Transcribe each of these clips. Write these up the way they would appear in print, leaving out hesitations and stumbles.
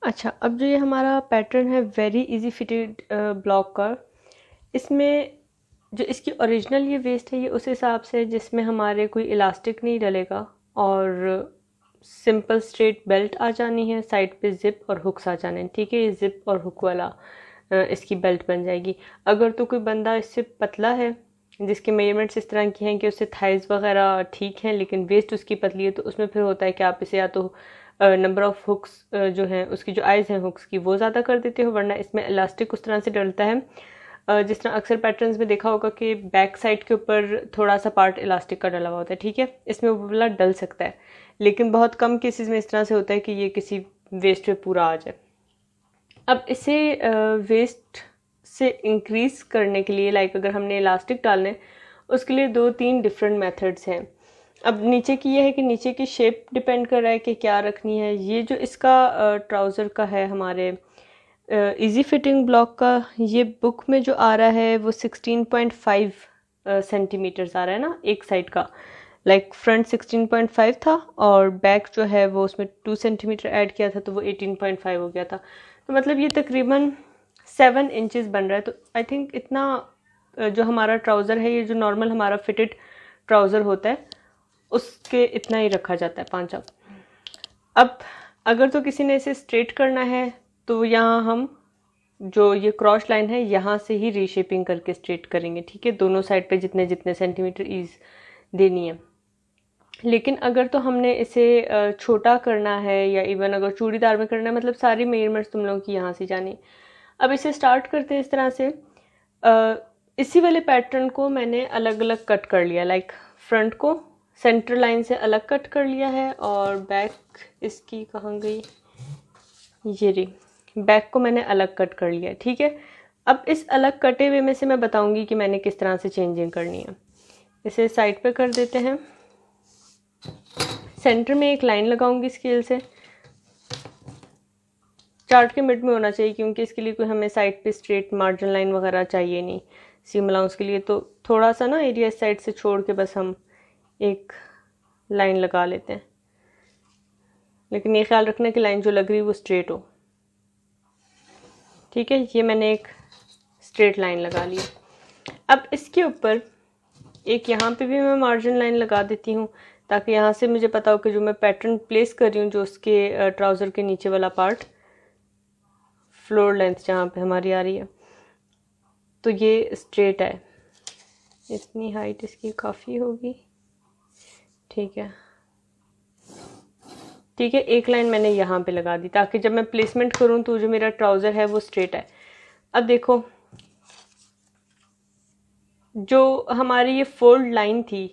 अच्छा, अब जो ये हमारा पैटर्न है वेरी इजी फिटेड ब्लॉक का, इसमें जो इसकी ओरिजिनल ये वेस्ट है ये उस हिसाब से जिसमें हमारे कोई इलास्टिक नहीं डलेगा और सिंपल स्ट्रेट बेल्ट आ जानी है, साइड पे जिप और हुक्स आ जाने हैं। ठीक है, ये जिप और हुक वाला इसकी बेल्ट बन जाएगी। अगर तो कोई बंदा इससे पतला है जिसके मेजरमेंट्स इस तरह की हैं कि उससे थाइज वगैरह ठीक हैं लेकिन वेस्ट उसकी पतली है, तो उसमें फिर होता है कि आप इसे या तो नंबर ऑफ हुक्स जो हैं उसकी जो आइज़ हैं हुक्स की वो ज़्यादा कर देते हो, वरना इसमें इलास्टिक उस तरह से डलता है जिस तरह अक्सर पैटर्न्स में देखा होगा कि बैक साइड के ऊपर थोड़ा सा पार्ट इलास्टिक का डला हुआ होता है। ठीक है, इसमें वो वाला डल सकता है, लेकिन बहुत कम केसेस में इस तरह से होता है कि ये किसी वेस्ट पे पूरा आ जाए। अब इसे वेस्ट से इंक्रीज करने के लिए अगर हमने इलास्टिक डालने उसके लिए 2-3 डिफरेंट मेथड्स हैं। अब नीचे की ये है कि नीचे की शेप डिपेंड कर रहा है कि क्या रखनी है। ये जो इसका ट्राउज़र का है हमारे इजी फिटिंग ब्लॉक का, ये बुक में जो आ रहा है वो 16.5 सेंटीमीटर्स आ रहा है ना एक साइड का। फ्रंट 16.5 था और बैक जो है वो उसमें 2 सेंटीमीटर ऐड किया था तो वो 18.5 हो गया था। तो मतलब ये तकरीबन 7 इंचेस बन रहा है। तो आई थिंक इतना जो हमारा ट्राउज़र है, ये जो नॉर्मल हमारा फिटेड ट्राउज़र होता है उसके इतना ही रखा जाता है 5 अब। अगर तो किसी ने इसे स्ट्रेट करना है तो यहाँ हम जो ये क्रॉस लाइन है यहाँ से ही रीशेपिंग करके स्ट्रेट करेंगे। ठीक है, दोनों साइड पे जितने जितने सेंटीमीटर ईज देनी है। लेकिन अगर तो हमने इसे छोटा करना है या इवन अगर चूड़ीदार में करना है, मतलब सारी मेजरमेंट्स तुम लोगों की यहाँ से जानी। अब इसे स्टार्ट करते हैं इस तरह से। इसी वाले पैटर्न को मैंने अलग अलग कट कर लिया। फ्रंट को सेंटर लाइन से अलग कट कर लिया है और बैक इसकी कहाँ गई, ये रही, बैक को मैंने अलग कट कर लिया। ठीक है, अब इस अलग कटे हुए में से मैं बताऊंगी कि मैंने किस तरह से चेंजिंग करनी है। इसे साइड पे कर देते हैं। सेंटर में एक लाइन लगाऊंगी स्केल से, चार्ट के मिड में होना चाहिए क्योंकि इसके लिए कोई हमें साइड पे स्ट्रेट मार्जिन लाइन वगैरह चाहिए नहीं सीम अलाउंस के लिए। तो थोड़ा सा ना एरिया इस साइड से छोड़ के बस हम एक लाइन लगा लेते हैं, लेकिन ये ख्याल रखना कि लाइन जो लग रही है वो स्ट्रेट हो। ठीक है, ये मैंने एक स्ट्रेट लाइन लगा ली। अब इसके ऊपर एक यहाँ पे भी मैं मार्जिन लाइन लगा देती हूँ ताकि यहाँ से मुझे पता हो कि जो मैं पैटर्न प्लेस कर रही हूँ, जो उसके ट्राउज़र के नीचे वाला पार्ट फ्लोर लेंथ जहाँ पे हमारी आ रही है तो ये स्ट्रेट है। इतनी हाइट इसकी काफ़ी होगी। ठीक है, ठीक है, एक लाइन मैंने यहाँ पे लगा दी ताकि जब मैं प्लेसमेंट करूँ तो जो मेरा ट्राउज़र है वो स्ट्रेट है। अब देखो, जो हमारी ये फोल्ड लाइन थी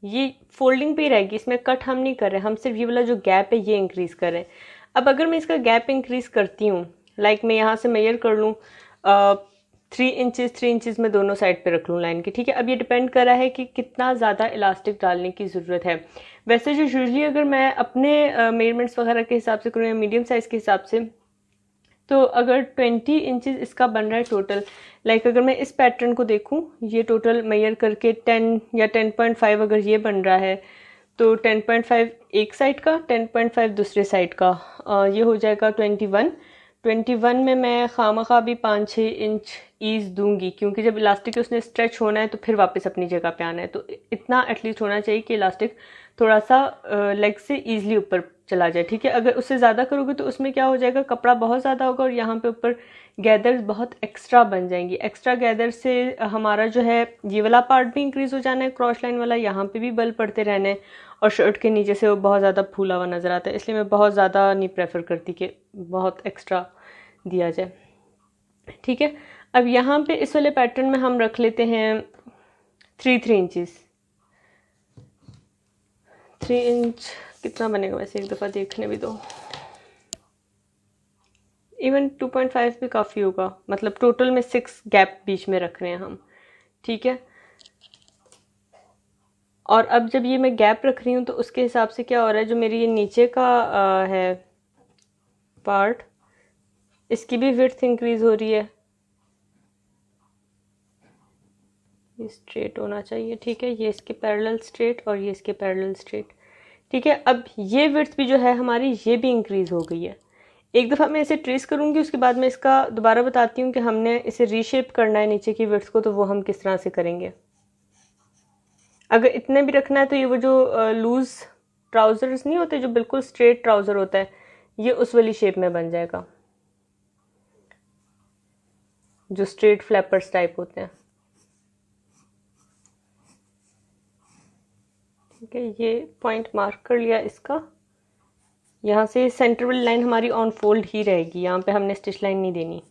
ये फोल्डिंग पे ही रहेगी, इसमें कट हम नहीं कर रहे, हम सिर्फ ये वाला जो गैप है ये इंक्रीज कर रहे हैं। अब अगर मैं इसका गैप इंक्रीज करती हूँ, मैं यहाँ से मेजर कर लूँ 3 इंचेस में दोनों साइड पे रख लूँ लाइन की। ठीक है, अब ये डिपेंड कर रहा है कि कितना ज़्यादा इलास्टिक डालने की ज़रूरत है। वैसे जो यूजली अगर मैं अपने मेजरमेंट्स वगैरह के हिसाब से करूँ या मीडियम साइज़ के हिसाब से, तो अगर 20 इंचेस इसका बन रहा है टोटल, अगर मैं इस पैटर्न को देखूं, ये टोटल मेजर करके 10 या 10.5 अगर ये बन रहा है तो 10.5 एक साइड का, 10.5 दूसरे साइड का, ये हो जाएगा 21 में मैं खामखा भी 5-6 इंच ईज दूंगी क्योंकि जब इलास्टिक उसने स्ट्रेच होना है तो फिर वापस अपनी जगह पे आना है। तो इतना एटलीस्ट होना चाहिए कि इलास्टिक थोड़ा सा लेग से ईजिली ऊपर चला जाए। ठीक है, अगर उससे ज़्यादा करोगे तो उसमें क्या हो जाएगा, कपड़ा बहुत ज़्यादा होगा और यहाँ पे ऊपर गैदर्स बहुत एक्स्ट्रा बन जाएंगी। एक्स्ट्रा गैदर से हमारा जो है ये वाला पार्ट भी इंक्रीज हो जाना है, क्रॉस लाइन वाला, यहाँ पे भी बल पड़ते रहने हैं और शर्ट के नीचे से वो बहुत ज़्यादा फूला हुआ नज़र आता है। इसलिए मैं बहुत ज़्यादा नहीं प्रेफर करती कि बहुत एक्स्ट्रा दिया जाए। ठीक है, अब यहाँ पे इस वाले पैटर्न में हम रख लेते हैं 3 इंचेस। 3 इंच कितना बनेगा वैसे, एक दफ़ा देखने भी दो। इवन 2.5 भी काफ़ी होगा, मतलब टोटल में 6 गैप बीच में रख रहे हैं हम। ठीक है, और अब जब ये मैं गैप रख रही हूँ तो उसके हिसाब से क्या हो रहा है, जो मेरी ये नीचे का है पार्ट, इसकी भी विड्थ इंक्रीज हो रही है। ये स्ट्रेट होना चाहिए। ठीक है, ये इसके पैरेलल स्ट्रेट और ये इसके पैरेलल स्ट्रेट। ठीक है, अब ये विड्थ भी जो है हमारी ये भी इंक्रीज हो गई है। एक दफ़ा मैं इसे ट्रेस करूँगी, उसके बाद मैं इसका दोबारा बताती हूँ कि हमने इसे रीशेप करना है नीचे की विड्थ को, तो वो हम किस तरह से करेंगे। अगर इतने भी रखना है तो ये वो जो लूज़ ट्राउज़र्स नहीं होते, जो बिल्कुल स्ट्रेट ट्राउज़र होता है, ये उस वाली शेप में बन जाएगा, जो स्ट्रेट फ्लैपर्स टाइप होते हैं। ठीक है, ये पॉइंट मार्क कर लिया इसका। यहाँ से सेंटर वाली लाइन हमारी ऑन फोल्ड ही रहेगी, यहाँ पे हमने स्टिच लाइन नहीं देनी।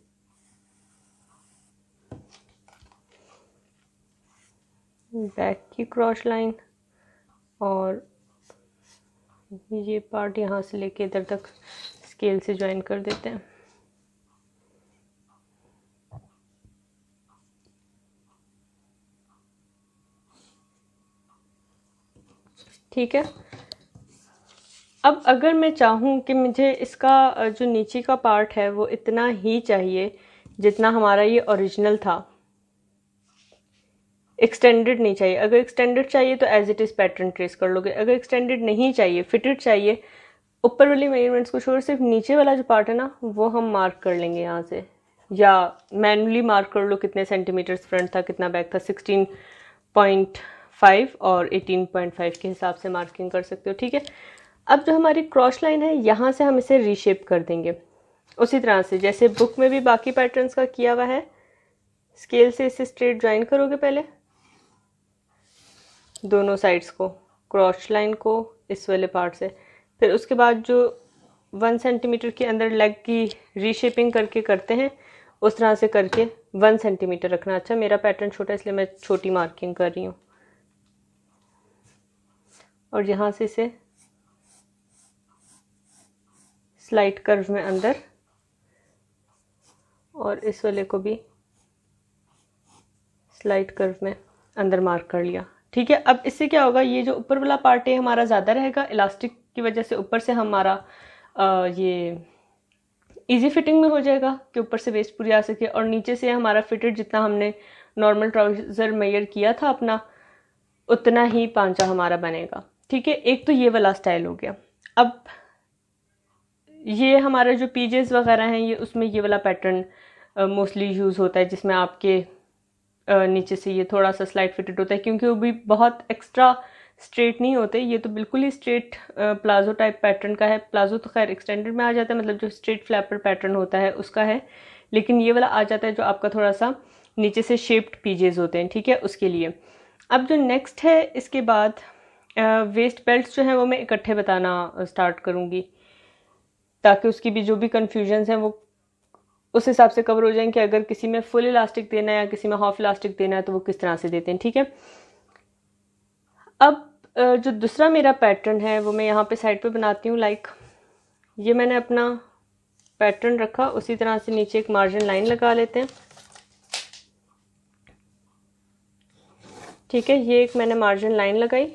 बैक की क्रॉस लाइन और ये पार्ट यहाँ से लेके इधर तक स्केल से ज्वाइन कर देते हैं। ठीक है, अब अगर मैं चाहूँ कि मुझे इसका जो नीचे का पार्ट है वो इतना ही चाहिए जितना हमारा ये ओरिजिनल था, एक्सटेंडेड नहीं चाहिए। अगर एक्सटेंडेड चाहिए तो as it is pattern trace कर लोगे। अगर एक्सटेंडेड नहीं चाहिए, फिटेड चाहिए, ऊपर वाली मेजरमेंट्स को छोड़ सिर्फ नीचे वाला जो पार्ट है ना, वो हम मार्क कर लेंगे यहाँ से, या मैनुअली मार्क कर लो कितने सेंटीमीटर फ्रंट था, कितना बैक था। 16.5 और 18.5 के हिसाब से मार्किंग कर सकते हो। ठीक है, अब जो हमारी क्रॉस लाइन है, यहाँ से हम इसे रीशेप कर देंगे उसी तरह से जैसे बुक में भी बाकी पैटर्न्स का किया हुआ है। स्केल से इसे स्ट्रेट ज्वाइन करोगे पहले दोनों साइड्स को, क्रॉस लाइन को इस वाले पार्ट से, फिर उसके बाद जो 1 सेंटीमीटर के अंदर लेग की रीशेपिंग करके करते हैं, उस तरह से करके 1 सेंटीमीटर रखना। अच्छा, मेरा पैटर्न छोटा इसलिए मैं छोटी मार्किंग कर रही हूँ। और यहाँ से इसे स्लाइड कर्व में अंदर, और इस वाले को भी स्लाइड कर्व में अंदर मार्क कर लिया। ठीक है, अब इससे क्या होगा, ये जो ऊपर वाला पार्ट है हमारा ज़्यादा रहेगा, इलास्टिक की वजह से ऊपर से हमारा ये इजी फिटिंग में हो जाएगा कि ऊपर से वेस्ट पूरी आ सके, और नीचे से हमारा फिटेड जितना हमने नॉर्मल ट्राउज़र मेजर किया था अपना, उतना ही पांचा हमारा बनेगा। ठीक है, एक तो ये वाला स्टाइल हो गया। अब ये हमारा जो पीजेस वगैरह हैं, ये उसमें ये वाला पैटर्न मोस्टली यूज़ होता है, जिसमें आपके नीचे से ये थोड़ा सा स्लाइड फिटेड होता है, क्योंकि वो भी बहुत एक्स्ट्रा स्ट्रेट नहीं होते। ये तो बिल्कुल ही स्ट्रेट प्लाजो टाइप पैटर्न का है। प्लाजो तो खैर एक्सटेंडेड में आ जाता है, मतलब जो स्ट्रेट फ्लैपर पैटर्न होता है उसका है, लेकिन ये वाला आ जाता है जो आपका थोड़ा सा नीचे से शेप्ड पीजेस होते हैं। ठीक है, उसके लिए अब जो नेक्स्ट है, इसके बाद वेस्ट बेल्ट जो है वो मैं इकट्ठे बताना स्टार्ट करूँगी, ताकि उसकी भी जो भी कन्फ्यूजन्स हैं वो उस हिसाब से कवर हो जाएं कि अगर किसी में फुल इलास्टिक देना है या किसी में हाफ इलास्टिक देना है तो वो किस तरह से देते हैं। ठीक है, अब जो दूसरा मेरा पैटर्न है वो मैं यहाँ पे साइड पे बनाती हूँ। लाइक ये मैंने अपना पैटर्न रखा, उसी तरह से नीचे एक मार्जिन लाइन लगा लेते हैं। ठीक है, ये एक मैंने मार्जिन लाइन लगाई,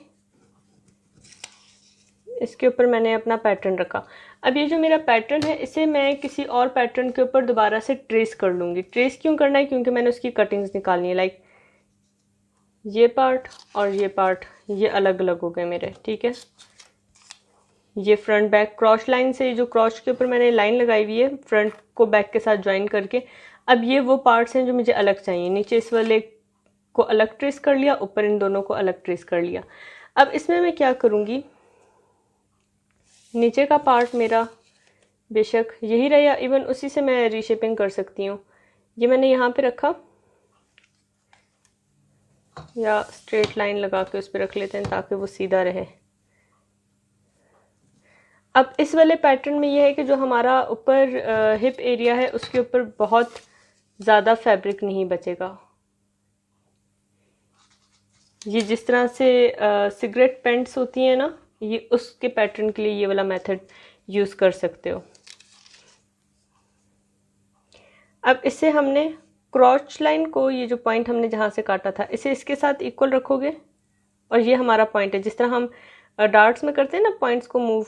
इसके ऊपर मैंने अपना पैटर्न रखा। अब ये जो मेरा पैटर्न है, इसे मैं किसी और पैटर्न के ऊपर दोबारा से ट्रेस कर लूँगी। ट्रेस क्यों करना है, क्योंकि मैंने उसकी कटिंग्स निकालनी है। लाइक ये पार्ट और ये पार्ट, ये अलग अलग हो गए मेरे। ठीक है, ये फ्रंट बैक क्रॉस लाइन से, जो क्रॉस के ऊपर मैंने लाइन लगाई हुई है फ्रंट को बैक के साथ ज्वाइन करके, अब ये वो पार्ट्स हैं जो मुझे अलग चाहिए। नीचे इस वाले को अलग ट्रेस कर लिया, ऊपर इन दोनों को अलग ट्रेस कर लिया। अब इसमें मैं क्या करूँगी, नीचे का पार्ट मेरा बेशक यही रहा, इवन उसी से मैं रीशेपिंग कर सकती हूँ। ये मैंने यहाँ पे रखा, या स्ट्रेट लाइन लगा के उस पर रख लेते हैं ताकि वो सीधा रहे। अब इस वाले पैटर्न में ये है कि जो हमारा ऊपर हिप एरिया है उसके ऊपर बहुत ज़्यादा फैब्रिक नहीं बचेगा। ये जिस तरह से सिगरेट पेंट्स होती हैं ना, ये उसके पैटर्न के लिए ये वाला मेथड यूज़ कर सकते हो। अब इससे हमने क्रॉच लाइन को, ये जो पॉइंट हमने जहाँ से काटा था, इसे इसके साथ इक्वल रखोगे, और ये हमारा पॉइंट है। जिस तरह हम डार्ट्स में करते हैं ना पॉइंट्स को मूव,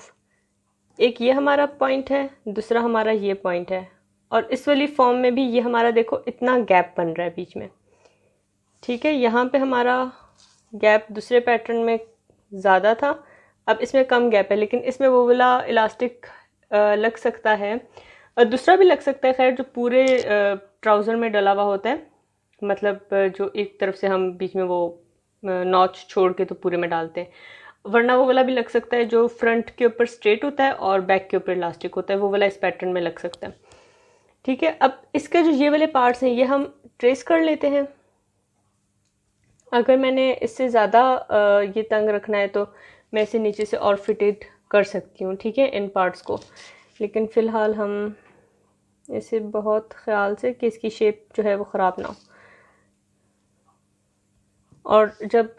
एक ये हमारा पॉइंट है, दूसरा हमारा ये पॉइंट है, और इस वाली फॉर्म में भी ये हमारा देखो इतना गैप बन रहा है बीच में। ठीक है, यहाँ पे हमारा गैप दूसरे पैटर्न में ज़्यादा था, अब इसमें कम गैप है, लेकिन इसमें वो वाला इलास्टिक लग सकता है और दूसरा भी लग सकता है खैर, जो पूरे ट्राउज़र में डला हुआ होता है, मतलब जो एक तरफ से हम बीच में वो नॉच छोड़ के तो पूरे में डालते हैं, वरना वो वाला भी लग सकता है जो फ्रंट के ऊपर स्ट्रेट होता है और बैक के ऊपर इलास्टिक होता है, वो वाला इस पैटर्न में लग सकता है। ठीक है, अब इसके जो ये वाले पार्ट्स हैं ये हम ट्रेस कर लेते हैं। अगर मैंने इससे ज़्यादा ये तंग रखना है तो मैं इसे नीचे से और फिटेड कर सकती हूँ, ठीक है, इन पार्ट्स को। लेकिन फ़िलहाल हम इसे बहुत ख्याल से कि इसकी शेप जो है वो ख़राब ना हो। और जब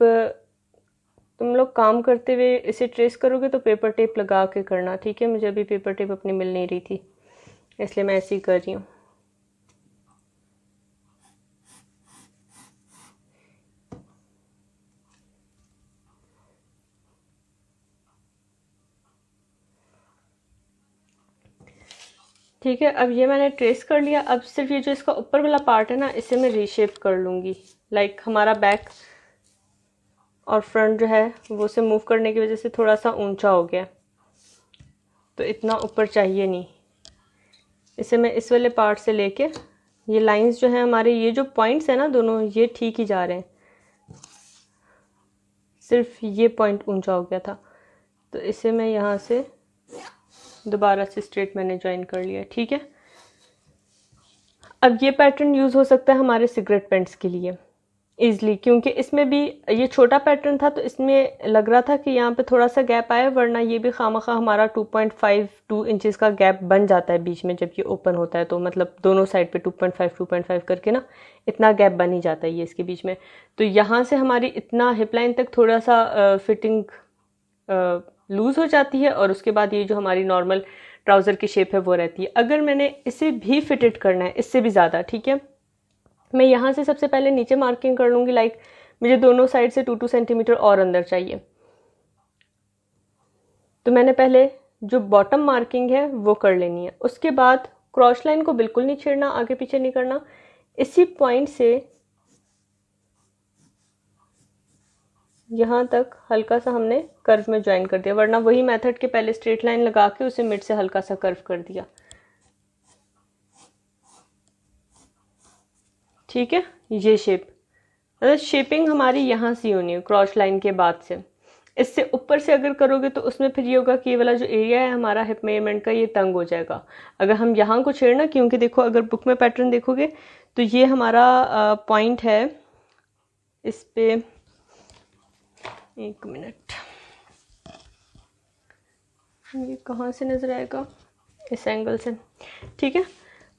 तुम लोग काम करते हुए इसे ट्रेस करोगे तो पेपर टेप लगा के करना, ठीक है। मुझे अभी पेपर टेप अपनी मिल नहीं रही थी, इसलिए मैं ऐसे ही कर रही हूँ। ठीक है, अब ये मैंने ट्रेस कर लिया। अब सिर्फ ये जो इसका ऊपर वाला पार्ट है ना, इसे मैं रीशेप कर लूँगी। लाइक हमारा बैक और फ्रंट जो है वो उसे मूव करने की वजह से थोड़ा सा ऊंचा हो गया, तो इतना ऊपर चाहिए नहीं। इसे मैं इस वाले पार्ट से लेके, ये लाइंस जो है हमारे, ये जो पॉइंट्स है ना दोनों, ये ठीक ही जा रहे हैं, सिर्फ ये पॉइंट ऊंचा हो गया था, तो इसे मैं यहाँ से दोबारा से स्ट्रेट मैंने ज्वाइन कर लिया, ठीक है। अब ये पैटर्न यूज़ हो सकता है हमारे सिगरेट पेंट्स के लिए ईज़िली, क्योंकि इसमें भी ये छोटा पैटर्न था तो इसमें लग रहा था कि यहाँ पे थोड़ा सा गैप आया, वरना ये भी खामखा हमारा 2.52 इंचेस का गैप बन जाता है बीच में जब ये ओपन होता है, तो मतलब दोनों साइड पे 2.5 करके ना इतना गैप बन ही जाता है ये इसके बीच में। तो यहाँ से हमारी इतना हिप लाइन तक थोड़ा सा फिटिंग लूज़ हो जाती है, और उसके बाद ये जो हमारी नॉर्मल ट्राउज़र की शेप है वो रहती है। अगर मैंने इसे भी फिटेड करना है इससे भी ज़्यादा, ठीक है, मैं यहाँ से सबसे पहले नीचे मार्किंग कर लूँगी। लाइक मुझे दोनों साइड से 2-2 सेंटीमीटर और अंदर चाहिए, तो मैंने पहले जो बॉटम मार्किंग है वो कर लेनी है। उसके बाद क्रॉस लाइन को बिल्कुल नहीं छेड़ना, आगे पीछे नहीं करना, इसी पॉइंट से यहाँ तक हल्का सा हमने कर्व में ज्वाइन कर दिया, वरना वही मेथड के पहले स्ट्रेट लाइन लगा के उसे मिड से हल्का सा कर्व कर दिया, ठीक है। ये शेप, मतलब शेपिंग हमारी यहाँ से होनी है क्रॉस लाइन के बाद से। इससे ऊपर से अगर करोगे तो उसमें फिर ये होगा कि ये वाला जो एरिया है हमारा हिप मेजरमेंट का, ये तंग हो जाएगा अगर हम यहाँ को छेड़ना, क्योंकि देखो अगर बुक में पैटर्न देखोगे तो ये हमारा पॉइंट है, इस पे एक मिनट, ये कहाँ से नजर आएगा, इस एंगल से, ठीक है।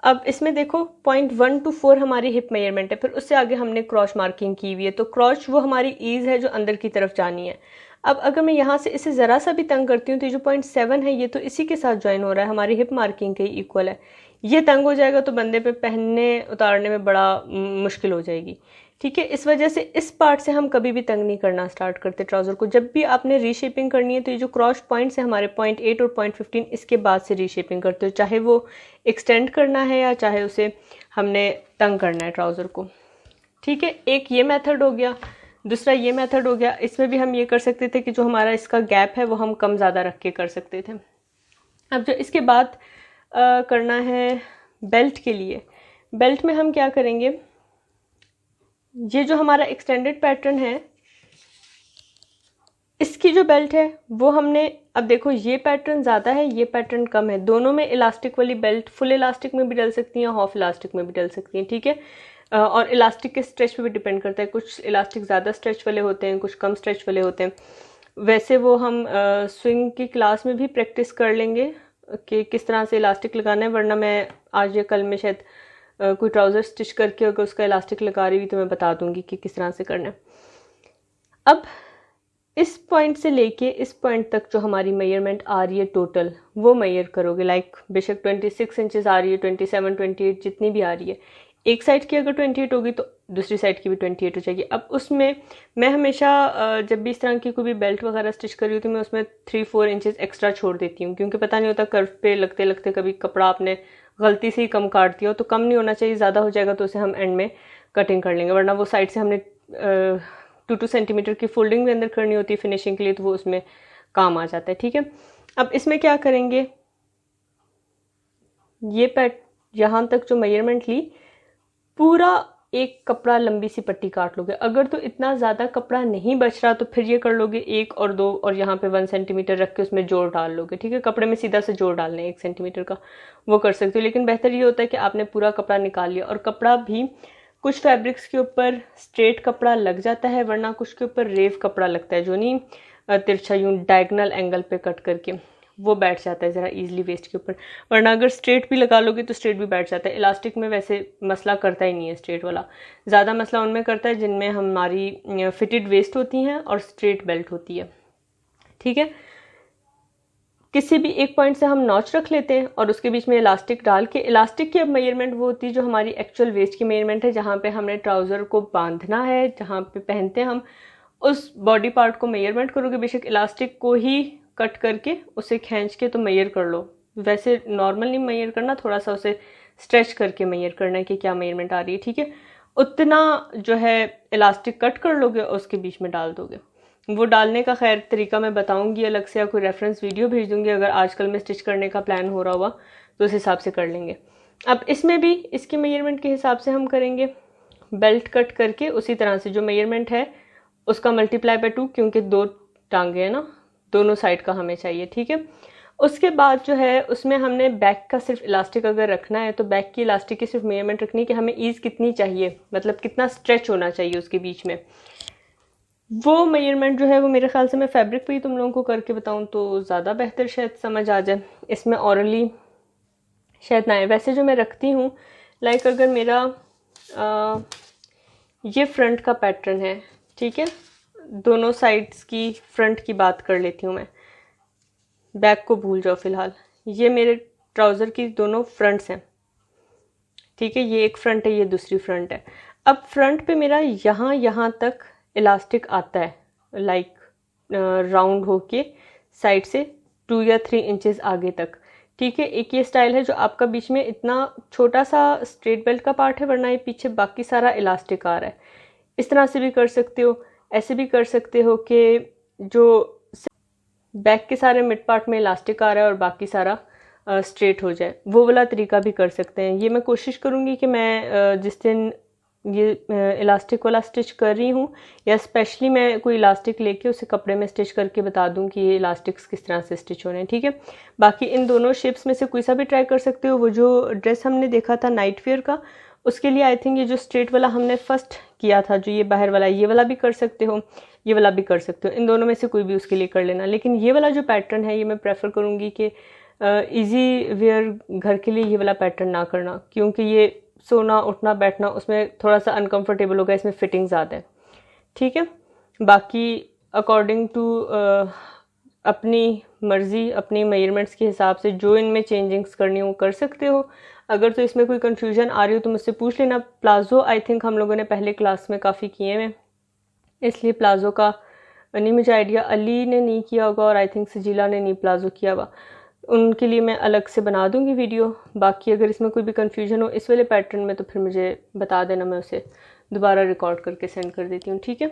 अब इसमें देखो 0.1 to 4 हमारी हिप मेजरमेंट है, फिर उससे आगे हमने क्रॉस मार्किंग की हुई है, तो क्रॉस वो हमारी ईज है जो अंदर की तरफ जानी है। अब अगर मैं यहाँ से इसे ज़रा सा भी तंग करती हूँ तो ये जो 0.7 है ये तो इसी के साथ ज्वाइन हो रहा है, हमारी हिप मार्किंग के इक्वल है। ये तंग हो जाएगा तो बंदे पे पहनने उतारने में बड़ा मुश्किल हो जाएगी, ठीक है। इस वजह से इस पार्ट से हम कभी भी तंग नहीं करना स्टार्ट करते ट्राउज़र को। जब भी आपने रीशेपिंग करनी है तो ये जो क्रॉस पॉइंट्स है हमारे 0.8 और 0.15, इसके बाद से रीशेपिंग करते हो, चाहे वो एक्सटेंड करना है या चाहे उसे हमने तंग करना है ट्राउज़र को, ठीक है। एक ये मेथड हो गया, दूसरा ये मेथड हो गया। इसमें भी हम ये कर सकते थे कि जो हमारा इसका गैप है वो हम कम ज़्यादा रख के कर सकते थे। अब जो इसके बाद करना है बेल्ट के लिए, बेल्ट में हम क्या करेंगे, ये जो हमारा एक्सटेंडेड पैटर्न है इसकी जो बेल्ट है वो हमने, अब देखो ये पैटर्न ज़्यादा है, ये पैटर्न कम है, दोनों में इलास्टिक वाली बेल्ट फुल इलास्टिक में भी डल सकती हैं, हाफ इलास्टिक में भी डल सकती हैं, ठीक है। और इलास्टिक के स्ट्रेच पे भी डिपेंड करता है, कुछ इलास्टिक ज़्यादा स्ट्रेच वाले होते हैं, कुछ कम स्ट्रेच वाले होते हैं। वैसे वो हम स्विंग की क्लास में भी प्रैक्टिस कर लेंगे कि किस तरह से इलास्टिक लगाना है, वरना मैं आज या कल में शायद कोई ट्राउज़र स्टिच करके अगर उसका इलास्टिक लगा रही हुई तो मैं बता दूंगी कि किस तरह से करना है। अब इस पॉइंट से लेके इस पॉइंट तक जो हमारी मेजरमेंट आ रही है टोटल, वो मेजर करोगे। लाइक बेशक 26 इंचेस आ रही है, 27, 28 जितनी भी आ रही है, एक साइड की अगर 28 होगी तो दूसरी साइड की भी 28 हो जाएगी। अब उसमें मैं हमेशा जब भी इस तरह की कोई भी बेल्ट वगैरह स्टिच कर रही हूँ तो मैं उसमें 3-4 इंचेस एक्स्ट्रा छोड़ देती हूँ, क्योंकि पता नहीं होता कर्व पे लगते लगते कभी कपड़ा आपने गलती से ही कम काट दिया हो, तो कम नहीं होना चाहिए, ज़्यादा हो जाएगा तो उसे हम एंड में कटिंग कर लेंगे, वरना वो साइड से हमने 2-2 सेंटीमीटर की फोल्डिंग भी अंदर करनी होती है फिनिशिंग के लिए, तो वो उसमें काम आ जाता है, ठीक है। अब इसमें क्या करेंगे, ये यहाँ तक जो मेजरमेंट ली, पूरा एक कपड़ा लंबी सी पट्टी काट लोगे। अगर तो इतना ज़्यादा कपड़ा नहीं बच रहा तो फिर ये कर लोगे 1 और 2 और यहाँ पे 1 सेंटीमीटर रख के उसमें जोड़ डाल लोगे। ठीक है, कपड़े में सीधा से जोड़ डालने 1 सेंटीमीटर का, वो कर सकते हो। लेकिन बेहतर ये होता है कि आपने पूरा कपड़ा निकाल लिया। और कपड़ा भी कुछ फैब्रिक्स के ऊपर स्ट्रेट कपड़ा लग जाता है, वरना कुछ के ऊपर रेव कपड़ा लगता है, जो नहीं तिरछा यूँ डायगनल एंगल पे कट करके, वो बैठ जाता है ज़रा इजीली वेस्ट के ऊपर। वरना अगर स्ट्रेट भी लगा लोगे तो स्ट्रेट भी बैठ जाता है। इलास्टिक में वैसे मसला करता ही नहीं है स्ट्रेट वाला, ज़्यादा मसला उनमें करता है जिनमें हमारी फिटेड वेस्ट होती हैं और स्ट्रेट बेल्ट होती है। ठीक है, किसी भी एक पॉइंट से हम नॉच रख लेते हैं और उसके बीच में इलास्टिक डाल के, इलास्टिक की अब मेजरमेंट वो होती है जो हमारी एक्चुअल वेस्ट की मेजरमेंट है, जहाँ पे हमने ट्राउज़र को बांधना है, जहाँ पे पहनते हैं हम, उस बॉडी पार्ट को मेजरमेंट करोगे। बेशक इलास्टिक को ही कट करके उसे खींच के तो मेजर कर लो, वैसे नॉर्मल नहीं मेजर करना, थोड़ा सा उसे स्ट्रेच करके मेजर करना है कि क्या मेजरमेंट आ रही है। ठीक है, उतना जो है इलास्टिक कट कर लोगे और उसके बीच में डाल दोगे। वो डालने का खैर तरीका मैं बताऊंगी अलग से, या कोई रेफरेंस वीडियो भेज दूंगी, अगर आजकल में स्टिच करने का प्लान हो रहा हुआ तो उस हिसाब से कर लेंगे। अब इसमें भी इसकी मेजरमेंट के हिसाब से हम करेंगे, बेल्ट कट करके उसी तरह से जो मेजरमेंट है उसका मल्टीप्लाई बाय 2, क्योंकि 2 टांगे हैं ना, दोनों साइड का हमें चाहिए। ठीक है, उसके बाद जो है उसमें हमने बैक का सिर्फ इलास्टिक अगर रखना है तो बैक की इलास्टिक की सिर्फ मेजरमेंट रखनी है कि हमें ईज कितनी चाहिए, मतलब कितना स्ट्रेच होना चाहिए उसके बीच में। वो मेजरमेंट जो है वो मेरे ख्याल से मैं फैब्रिक पे ही तुम लोगों को करके बताऊं तो ज़्यादा बेहतर शायद समझ आ जाए, इसमें ऑरली शायद ना आए। वैसे जो मैं रखती हूँ, लाइक अगर मेरा ये फ्रंट का पैटर्न है, ठीक है, दोनों साइड्स की फ्रंट की बात कर लेती हूँ मैं, बैक को भूल जाओ फिलहाल। ये मेरे ट्राउज़र की दोनों फ्रंट्स हैं, ठीक है, ये एक फ्रंट है, ये दूसरी फ्रंट है। अब फ्रंट पे मेरा यहाँ तक इलास्टिक आता है, लाइक राउंड होके साइड से 2 या 3 इंचेस आगे तक। ठीक है, एक ये स्टाइल है जो आपका बीच में इतना छोटा सा स्ट्रेट बेल्ट का पार्ट है, वरना ये पीछे बाकी सारा इलास्टिक आ रहा है। इस तरह से भी कर सकते हो, ऐसे भी कर सकते हो कि जो बैक के सारे मिड पार्ट में इलास्टिक आ रहा है और बाकी सारा स्ट्रेट हो जाए, वो वाला तरीका भी कर सकते हैं। ये मैं कोशिश करूँगी कि मैं जिस दिन ये इलास्टिक वाला स्टिच कर रही हूँ, या स्पेशली मैं कोई इलास्टिक लेके उसे कपड़े में स्टिच करके बता दूँ कि ये इलास्टिक्स किस तरह से स्टिच हो रहे हैं। ठीक है, बाकी इन दोनों शेप्स में से कोई सा भी ट्राई कर सकते हो। वो जो ड्रेस हमने देखा था नाइट वेयर का, उसके लिए आई थिंक ये जो स्ट्रेट वाला हमने फर्स्ट किया था, जो ये बाहर वाला, ये वाला भी कर सकते हो, ये वाला भी कर सकते हो, इन दोनों में से कोई भी उसके लिए कर लेना। लेकिन ये वाला जो पैटर्न है ये मैं प्रेफर करूँगी कि इजी वेयर घर के लिए ये वाला पैटर्न ना करना, क्योंकि ये सोना उठना बैठना उसमें थोड़ा सा अनकंफर्टेबल होगा, इसमें फिटिंग ज़्यादा है। ठीक है, बाकी अकॉर्डिंग टू अपनी मर्ज़ी, अपनी मेजरमेंट्स के हिसाब से जो इनमें चेंजिंग्स करनी हो कर सकते हो। अगर तो इसमें कोई कंफ्यूजन आ रही हो तो मुझसे पूछ लेना। प्लाज़ो आई थिंक हम लोगों ने पहले क्लास में काफ़ी किए हैं, इसलिए प्लाज़ो का नहीं मुझे आइडिया, अली ने नहीं किया होगा और आई थिंक सजीला ने नहीं प्लाज़ो किया हुआ, उनके लिए मैं अलग से बना दूंगी वीडियो। बाकी अगर इसमें कोई भी कंफ्यूजन हो इस वाले पैटर्न में तो फिर मुझे बता देना, मैं उसे दोबारा रिकॉर्ड करके सेंड कर देती हूँ। ठीक है।